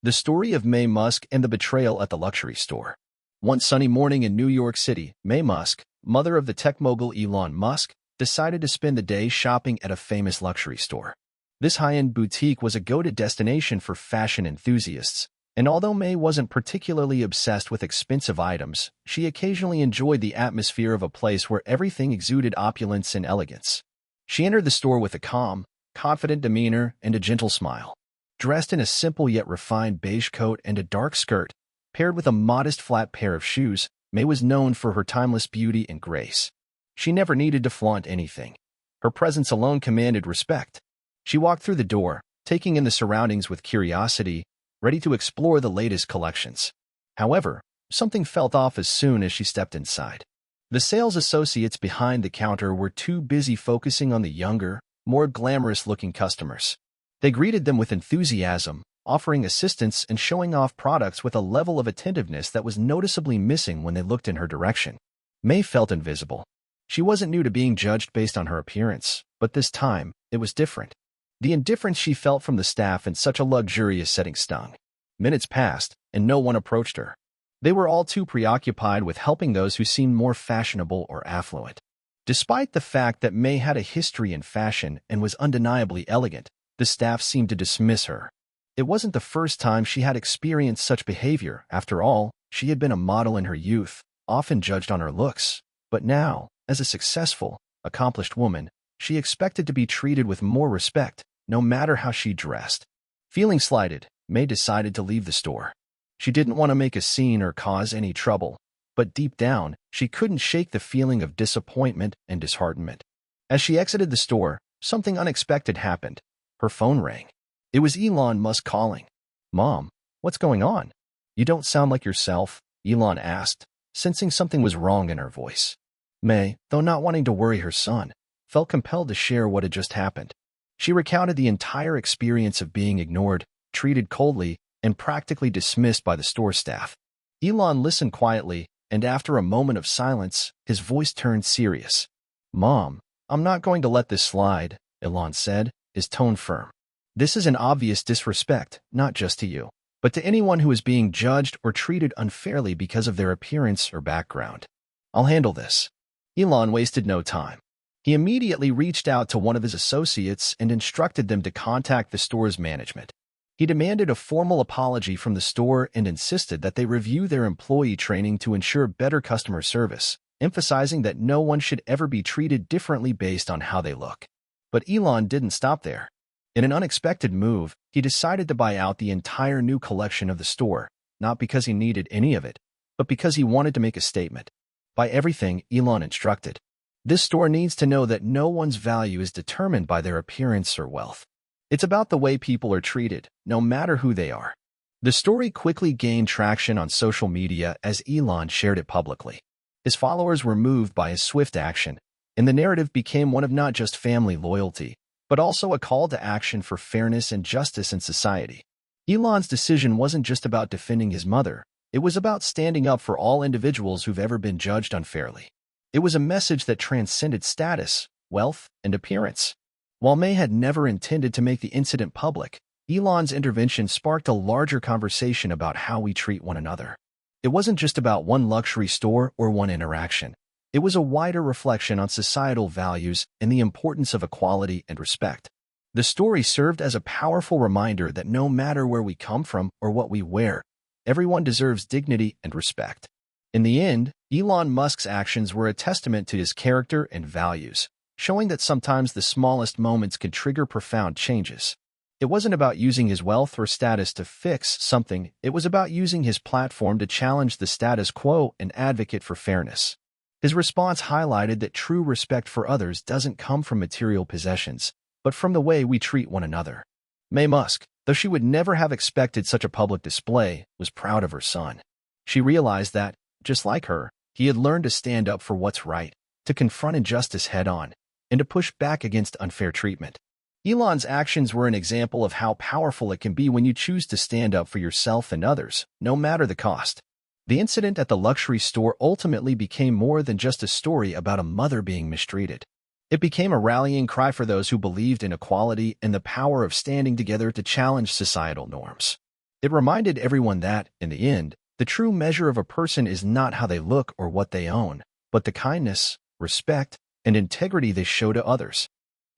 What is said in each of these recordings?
The story of May Musk and the betrayal at the luxury store. One sunny morning in New York City, May Musk, mother of the tech mogul Elon Musk, decided to spend the day shopping at a famous luxury store. This high-end boutique was a go-to destination for fashion enthusiasts, and although May wasn't particularly obsessed with expensive items, she occasionally enjoyed the atmosphere of a place where everything exuded opulence and elegance. She entered the store with a calm, confident demeanor and a gentle smile. Dressed in a simple yet refined beige coat and a dark skirt, paired with a modest flat pair of shoes, May was known for her timeless beauty and grace. She never needed to flaunt anything. Her presence alone commanded respect. She walked through the door, taking in the surroundings with curiosity, ready to explore the latest collections. However, something felt off as soon as she stepped inside. The sales associates behind the counter were too busy focusing on the younger, more glamorous-looking customers. They greeted them with enthusiasm, offering assistance and showing off products with a level of attentiveness that was noticeably missing when they looked in her direction. May felt invisible. She wasn't new to being judged based on her appearance, but this time, it was different. The indifference she felt from the staff in such a luxurious setting stung. Minutes passed, and no one approached her. They were all too preoccupied with helping those who seemed more fashionable or affluent. Despite the fact that May had a history in fashion and was undeniably elegant, the staff seemed to dismiss her. It wasn't the first time she had experienced such behavior. After all, she had been a model in her youth, often judged on her looks. But now, as a successful, accomplished woman, she expected to be treated with more respect, no matter how she dressed. Feeling slighted, May decided to leave the store. She didn't want to make a scene or cause any trouble, but deep down, she couldn't shake the feeling of disappointment and disheartenment. As she exited the store, something unexpected happened. Her phone rang. It was Elon Musk calling. "Mom, what's going on? You don't sound like yourself," Elon asked, sensing something was wrong in her voice. May, though not wanting to worry her son, felt compelled to share what had just happened. She recounted the entire experience of being ignored, treated coldly, and practically dismissed by the store staff. Elon listened quietly, and after a moment of silence, his voice turned serious. "Mom, I'm not going to let this slide," Elon said, his tone firm. "This is an obvious disrespect, not just to you, but to anyone who is being judged or treated unfairly because of their appearance or background. I'll handle this." Elon wasted no time. He immediately reached out to one of his associates and instructed them to contact the store's management. He demanded a formal apology from the store and insisted that they review their employee training to ensure better customer service, emphasizing that no one should ever be treated differently based on how they look. But Elon didn't stop there. In an unexpected move, he decided to buy out the entire new collection of the store, not because he needed any of it, but because he wanted to make a statement. "Buy everything," Elon instructed. "This store needs to know that no one's value is determined by their appearance or wealth. It's about the way people are treated, no matter who they are." The story quickly gained traction on social media as Elon shared it publicly. His followers were moved by his swift action, and the narrative became one of not just family loyalty, but also a call to action for fairness and justice in society. Elon's decision wasn't just about defending his mother. It was about standing up for all individuals who've ever been judged unfairly. It was a message that transcended status, wealth, and appearance. While May had never intended to make the incident public, Elon's intervention sparked a larger conversation about how we treat one another. It wasn't just about one luxury store or one interaction. It was a wider reflection on societal values and the importance of equality and respect. The story served as a powerful reminder that no matter where we come from or what we wear, everyone deserves dignity and respect. In the end, Elon Musk's actions were a testament to his character and values, showing that sometimes the smallest moments can trigger profound changes. It wasn't about using his wealth or status to fix something. It was about using his platform to challenge the status quo and advocate for fairness. His response highlighted that true respect for others doesn't come from material possessions, but from the way we treat one another. May Musk, though she would never have expected such a public display, was proud of her son. She realized that, just like her, he had learned to stand up for what's right, to confront injustice head-on, and to push back against unfair treatment. Elon's actions were an example of how powerful it can be when you choose to stand up for yourself and others, no matter the cost. The incident at the luxury store ultimately became more than just a story about a mother being mistreated. It became a rallying cry for those who believed in equality and the power of standing together to challenge societal norms. It reminded everyone that, in the end, the true measure of a person is not how they look or what they own, but the kindness, respect, and integrity they show to others.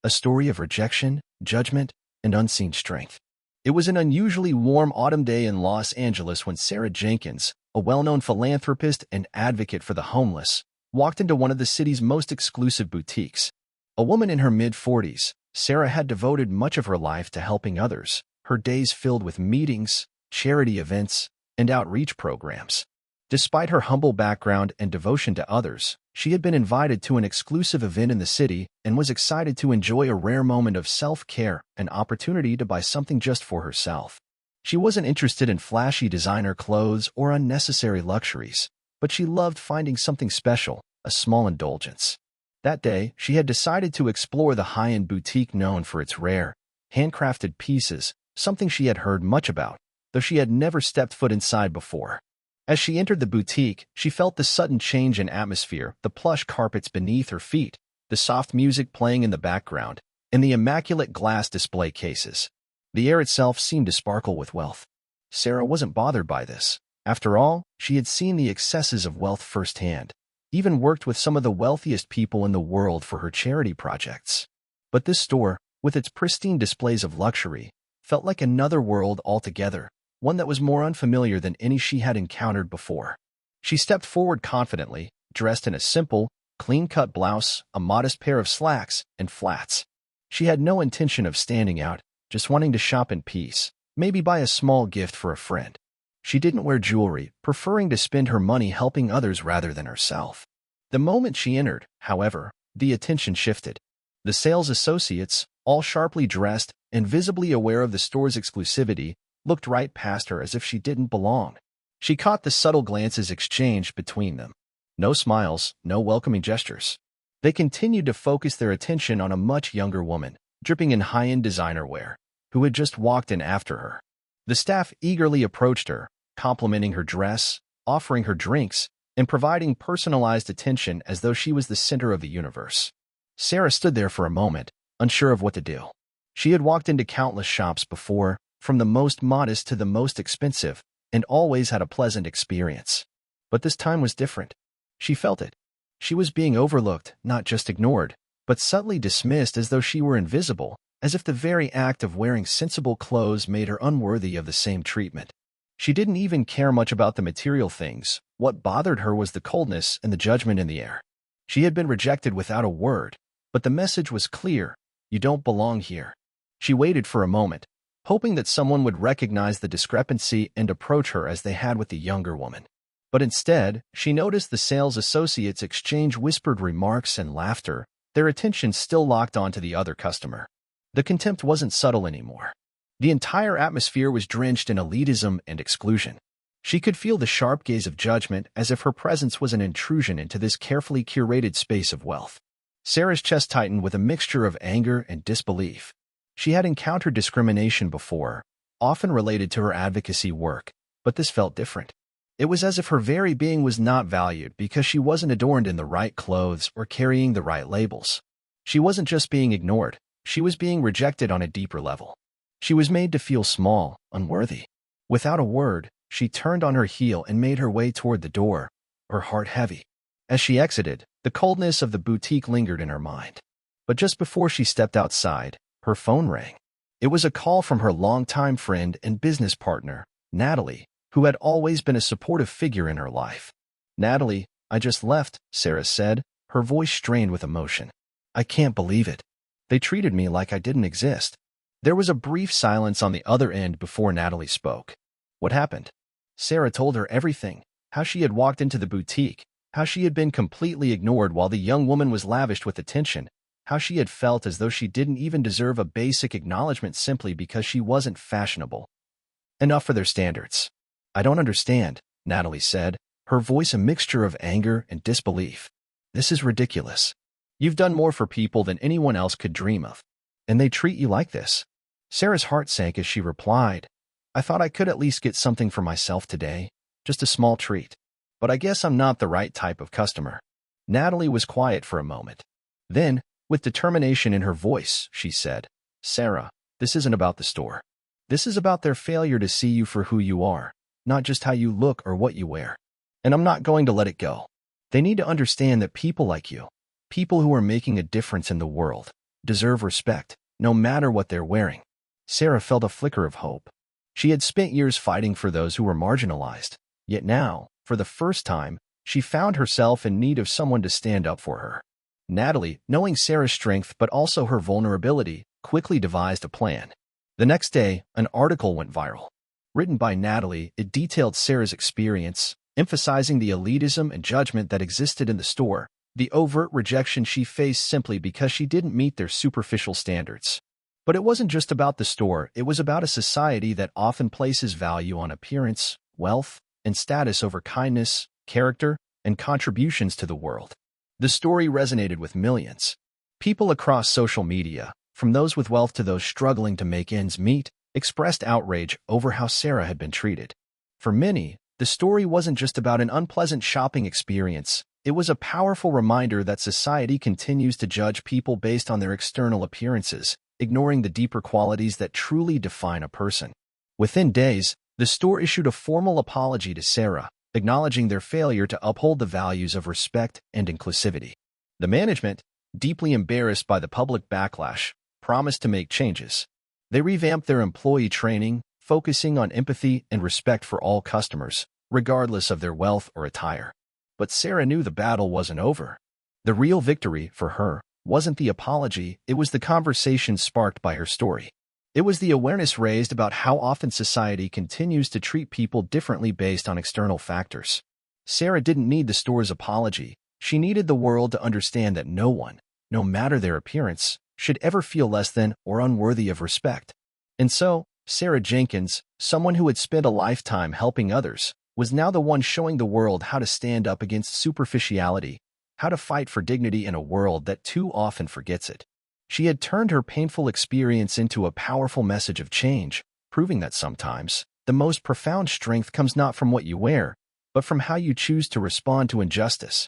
A story of rejection, judgment, and unseen strength. It was an unusually warm autumn day in Los Angeles when Sarah Jenkins, a well-known philanthropist and advocate for the homeless, walked into one of the city's most exclusive boutiques. A woman in her mid-40s, Sarah had devoted much of her life to helping others, her days filled with meetings, charity events, and outreach programs. Despite her humble background and devotion to others, she had been invited to an exclusive event in the city and was excited to enjoy a rare moment of self-care, an opportunity to buy something just for herself. She wasn't interested in flashy designer clothes or unnecessary luxuries, but she loved finding something special, a small indulgence. That day, she had decided to explore the high-end boutique known for its rare, handcrafted pieces, something she had heard much about, though she had never stepped foot inside before. As she entered the boutique, she felt the sudden change in atmosphere, the plush carpets beneath her feet, the soft music playing in the background, and the immaculate glass display cases. The air itself seemed to sparkle with wealth. Sarah wasn't bothered by this. After all, she had seen the excesses of wealth firsthand, even worked with some of the wealthiest people in the world for her charity projects. But this store, with its pristine displays of luxury, felt like another world altogether, one that was more unfamiliar than any she had encountered before. She stepped forward confidently, dressed in a simple, clean-cut blouse, a modest pair of slacks, and flats. She had no intention of standing out, just wanting to shop in peace, maybe buy a small gift for a friend. She didn't wear jewelry, preferring to spend her money helping others rather than herself. The moment she entered, however, the attention shifted. The sales associates, all sharply dressed and visibly aware of the store's exclusivity, looked right past her as if she didn't belong. She caught the subtle glances exchanged between them. No smiles, no welcoming gestures. They continued to focus their attention on a much younger woman, dripping in high-end designer wear, who had just walked in after her. The staff eagerly approached her, complimenting her dress, offering her drinks, and providing personalized attention as though she was the center of the universe. Sarah stood there for a moment, unsure of what to do. She had walked into countless shops before, from the most modest to the most expensive, and always had a pleasant experience. But this time was different. She felt it. She was being overlooked, not just ignored, but subtly dismissed as though she were invisible, as if the very act of wearing sensible clothes made her unworthy of the same treatment. She didn't even care much about the material things. What bothered her was the coldness and the judgment in the air. She had been rejected without a word, but the message was clear: you don't belong here. She waited for a moment, hoping that someone would recognize the discrepancy and approach her as they had with the younger woman. But instead, she noticed the sales associates exchange whispered remarks and laughter, their attention still locked onto the other customer. The contempt wasn't subtle anymore. The entire atmosphere was drenched in elitism and exclusion. She could feel the sharp gaze of judgment as if her presence was an intrusion into this carefully curated space of wealth. Sarah's chest tightened with a mixture of anger and disbelief. She had encountered discrimination before, often related to her advocacy work, but this felt different. It was as if her very being was not valued because she wasn't adorned in the right clothes or carrying the right labels. She wasn't just being ignored, she was being rejected on a deeper level. She was made to feel small, unworthy. Without a word, she turned on her heel and made her way toward the door, her heart heavy. As she exited, the coldness of the boutique lingered in her mind. But just before she stepped outside, her phone rang. It was a call from her longtime friend and business partner, Natalie, who had always been a supportive figure in her life. "Natalie, I just left," Sarah said, her voice strained with emotion. "I can't believe it. They treated me like I didn't exist." There was a brief silence on the other end before Natalie spoke. "What happened?" Sarah told her everything, how she had walked into the boutique, how she had been completely ignored while the young woman was lavished with attention, how she had felt as though she didn't even deserve a basic acknowledgement simply because she wasn't fashionable enough for their standards. "I don't understand," Natalie said, her voice a mixture of anger and disbelief. "This is ridiculous. You've done more for people than anyone else could dream of, and they treat you like this." Sarah's heart sank as she replied, "I thought I could at least get something for myself today, just a small treat. But I guess I'm not the right type of customer." Natalie was quiet for a moment. Then, with determination in her voice, she said, "Sarah, this isn't about the store. This is about their failure to see you for who you are, not just how you look or what you wear. And I'm not going to let it go. They need to understand that people like you, people who are making a difference in the world, deserve respect, no matter what they're wearing. Sarah felt a flicker of hope. She had spent years fighting for those who were marginalized, yet now, for the first time, she found herself in need of someone to stand up for her. Natalie, knowing Sarah's strength but also her vulnerability, quickly devised a plan. The next day, an article went viral. Written by Natalie, it detailed Sarah's experience, emphasizing the elitism and judgment that existed in the store, the overt rejection she faced simply because she didn't meet their superficial standards. But it wasn't just about the store, it was about a society that often places value on appearance, wealth, and status over kindness, character, and contributions to the world. The story resonated with millions. People across social media, from those with wealth to those struggling to make ends meet, expressed outrage over how Sarah had been treated. For many, the story wasn't just about an unpleasant shopping experience, it was a powerful reminder that society continues to judge people based on their external appearances, ignoring the deeper qualities that truly define a person. Within days, the store issued a formal apology to Sarah, acknowledging their failure to uphold the values of respect and inclusivity. The management, deeply embarrassed by the public backlash, promised to make changes. They revamped their employee training, focusing on empathy and respect for all customers, regardless of their wealth or attire. But Sarah knew the battle wasn't over. The real victory, for her, wasn't the apology, it was the conversation sparked by her story. It was the awareness raised about how often society continues to treat people differently based on external factors. Sarah didn't need the store's apology. She needed the world to understand that no one, no matter their appearance, should ever feel less than or unworthy of respect. And so, Sarah Jenkins, someone who had spent a lifetime helping others, was now the one showing the world how to stand up against superficiality, how to fight for dignity in a world that too often forgets it. She had turned her painful experience into a powerful message of change, proving that sometimes, the most profound strength comes not from what you wear, but from how you choose to respond to injustice.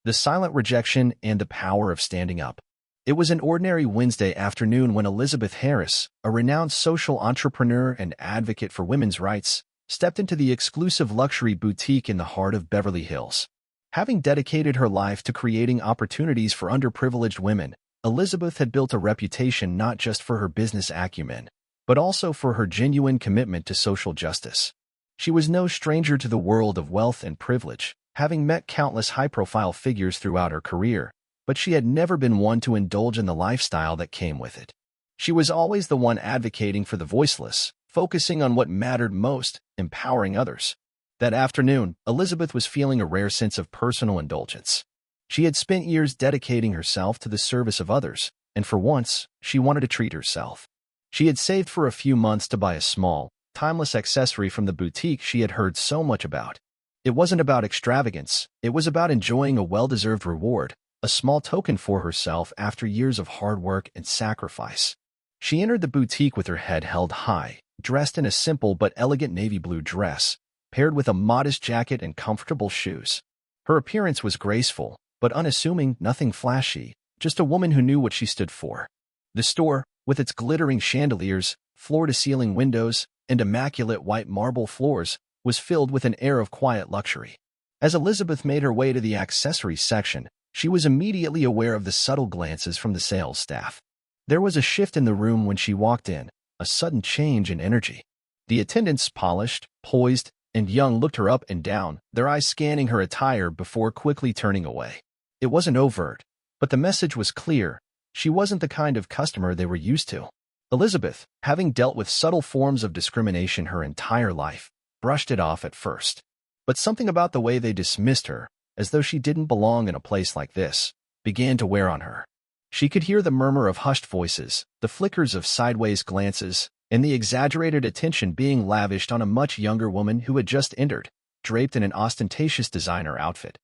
The silent rejection and the power of standing up. It was an ordinary Wednesday afternoon when Elizabeth Harris, a renowned social entrepreneur and advocate for women's rights, stepped into the exclusive luxury boutique in the heart of Beverly Hills. Having dedicated her life to creating opportunities for underprivileged women, Elizabeth had built a reputation not just for her business acumen, but also for her genuine commitment to social justice. She was no stranger to the world of wealth and privilege, having met countless high-profile figures throughout her career, but she had never been one to indulge in the lifestyle that came with it. She was always the one advocating for the voiceless, focusing on what mattered most, empowering others. That afternoon, Elizabeth was feeling a rare sense of personal indulgence. She had spent years dedicating herself to the service of others, and for once, she wanted to treat herself. She had saved for a few months to buy a small, timeless accessory from the boutique she had heard so much about. It wasn't about extravagance, it was about enjoying a well-deserved reward, a small token for herself after years of hard work and sacrifice. She entered the boutique with her head held high, dressed in a simple but elegant navy blue dress, paired with a modest jacket and comfortable shoes. Her appearance was graceful, but unassuming, nothing flashy, just a woman who knew what she stood for. The store, with its glittering chandeliers, floor-to-ceiling windows, and immaculate white marble floors, was filled with an air of quiet luxury. As Elizabeth made her way to the accessories section, she was immediately aware of the subtle glances from the sales staff. There was a shift in the room when she walked in, a sudden change in energy. The attendants, polished, poised, and young, looked her up and down, their eyes scanning her attire before quickly turning away. It wasn't overt, but the message was clear. She wasn't the kind of customer they were used to. Elizabeth, having dealt with subtle forms of discrimination her entire life, brushed it off at first. But something about the way they dismissed her, as though she didn't belong in a place like this, began to wear on her. She could hear the murmur of hushed voices, the flickers of sideways glances, and the exaggerated attention being lavished on a much younger woman who had just entered, draped in an ostentatious designer outfit.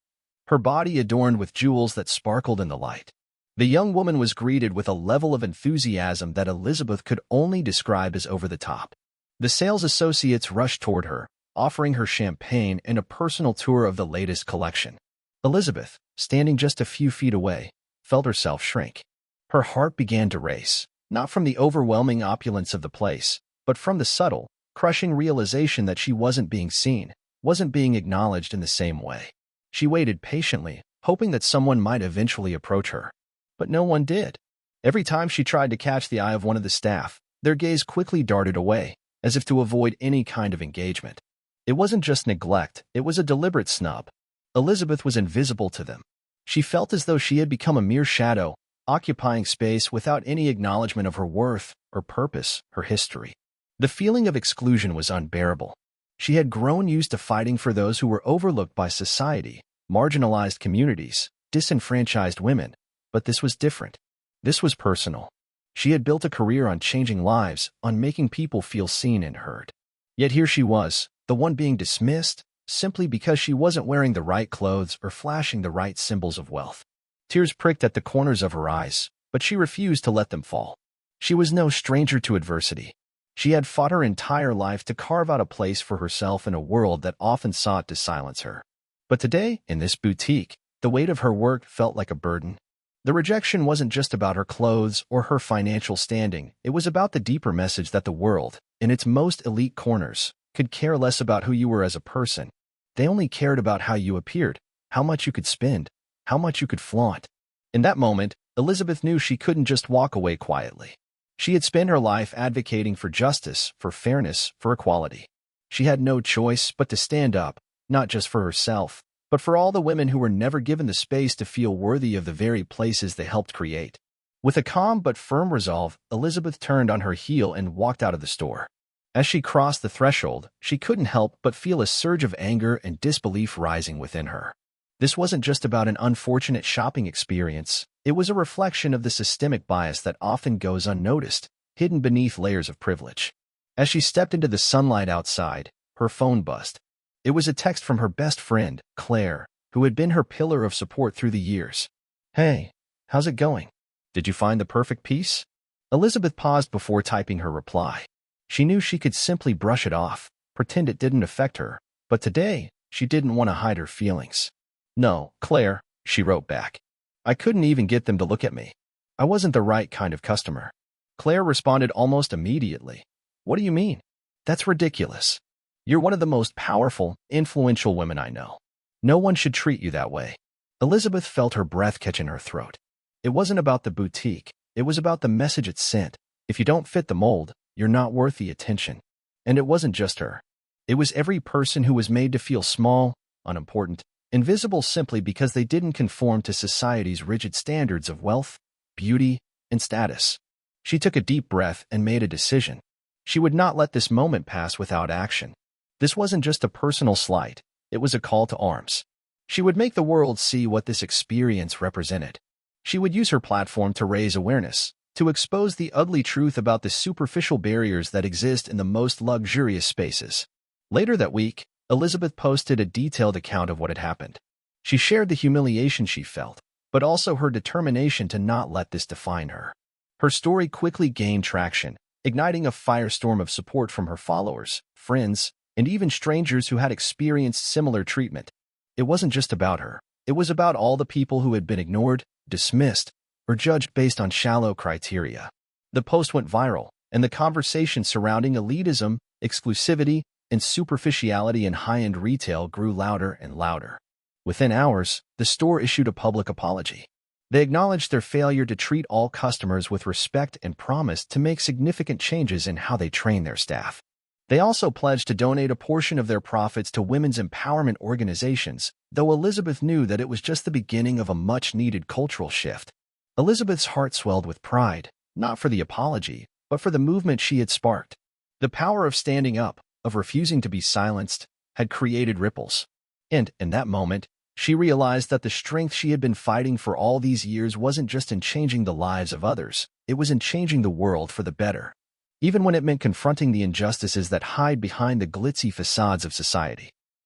Her body adorned with jewels that sparkled in the light. The young woman was greeted with a level of enthusiasm that Elizabeth could only describe as over the top. The sales associates rushed toward her, offering her champagne and a personal tour of the latest collection. Elizabeth, standing just a few feet away, felt herself shrink. Her heart began to race, not from the overwhelming opulence of the place, but from the subtle, crushing realization that she wasn't being seen, wasn't being acknowledged in the same way. She waited patiently, hoping that someone might eventually approach her. But no one did. Every time she tried to catch the eye of one of the staff, their gaze quickly darted away, as if to avoid any kind of engagement. It wasn't just neglect, it was a deliberate snub. Elizabeth was invisible to them. She felt as though she had become a mere shadow, occupying space without any acknowledgement of her worth, her purpose, her history. The feeling of exclusion was unbearable. She had grown used to fighting for those who were overlooked by society, marginalized communities, disenfranchised women, but this was different. This was personal. She had built a career on changing lives, on making people feel seen and heard. Yet here she was, the one being dismissed, simply because she wasn't wearing the right clothes or flashing the right symbols of wealth. Tears pricked at the corners of her eyes, but she refused to let them fall. She was no stranger to adversity. She had fought her entire life to carve out a place for herself in a world that often sought to silence her. But today, in this boutique, the weight of her work felt like a burden. The rejection wasn't just about her clothes or her financial standing, it was about the deeper message that the world, in its most elite corners, could care less about who you were as a person. They only cared about how you appeared, how much you could spend, how much you could flaunt. In that moment, Elizabeth knew she couldn't just walk away quietly. She had spent her life advocating for justice, for fairness, for equality. She had no choice but to stand up, not just for herself, but for all the women who were never given the space to feel worthy of the very places they helped create. With a calm but firm resolve, Elizabeth turned on her heel and walked out of the store. As she crossed the threshold, she couldn't help but feel a surge of anger and disbelief rising within her. This wasn't just about an unfortunate shopping experience, it was a reflection of the systemic bias that often goes unnoticed, hidden beneath layers of privilege. As she stepped into the sunlight outside, her phone buzzed. It was a text from her best friend, Claire, who had been her pillar of support through the years. "Hey, how's it going? Did you find the perfect piece?" Elizabeth paused before typing her reply. She knew she could simply brush it off, pretend it didn't affect her, but today, she didn't want to hide her feelings. "No, Claire," she wrote back. "I couldn't even get them to look at me. I wasn't the right kind of customer." Claire responded almost immediately. "What do you mean? That's ridiculous. You're one of the most powerful, influential women I know. No one should treat you that way." Elizabeth felt her breath catch in her throat. It wasn't about the boutique, it was about the message it sent. If you don't fit the mold, you're not worth the attention. And it wasn't just her. It was every person who was made to feel small, unimportant, invisible simply because they didn't conform to society's rigid standards of wealth, beauty, and status. She took a deep breath and made a decision. She would not let this moment pass without action. This wasn't just a personal slight, it was a call to arms. She would make the world see what this experience represented. She would use her platform to raise awareness, to expose the ugly truth about the superficial barriers that exist in the most luxurious spaces. Later that week, Elizabeth posted a detailed account of what had happened. She shared the humiliation she felt, but also her determination to not let this define her. Her story quickly gained traction, igniting a firestorm of support from her followers, friends, and even strangers who had experienced similar treatment. It wasn't just about her. It was about all the people who had been ignored, dismissed, or judged based on shallow criteria. The post went viral, and the conversation surrounding elitism, exclusivity, and superficiality in high-end retail grew louder and louder. Within hours, the store issued a public apology. They acknowledged their failure to treat all customers with respect and promised to make significant changes in how they train their staff. They also pledged to donate a portion of their profits to women's empowerment organizations, though Elizabeth knew that it was just the beginning of a much-needed cultural shift. Elizabeth's heart swelled with pride, not for the apology, but for the movement she had sparked. The power of standing up, of refusing to be silenced, had created ripples. And, in that moment, she realized that the strength she had been fighting for all these years wasn't just in changing the lives of others, it was in changing the world for the better. Even when it meant confronting the injustices that hide behind the glitzy facades of society.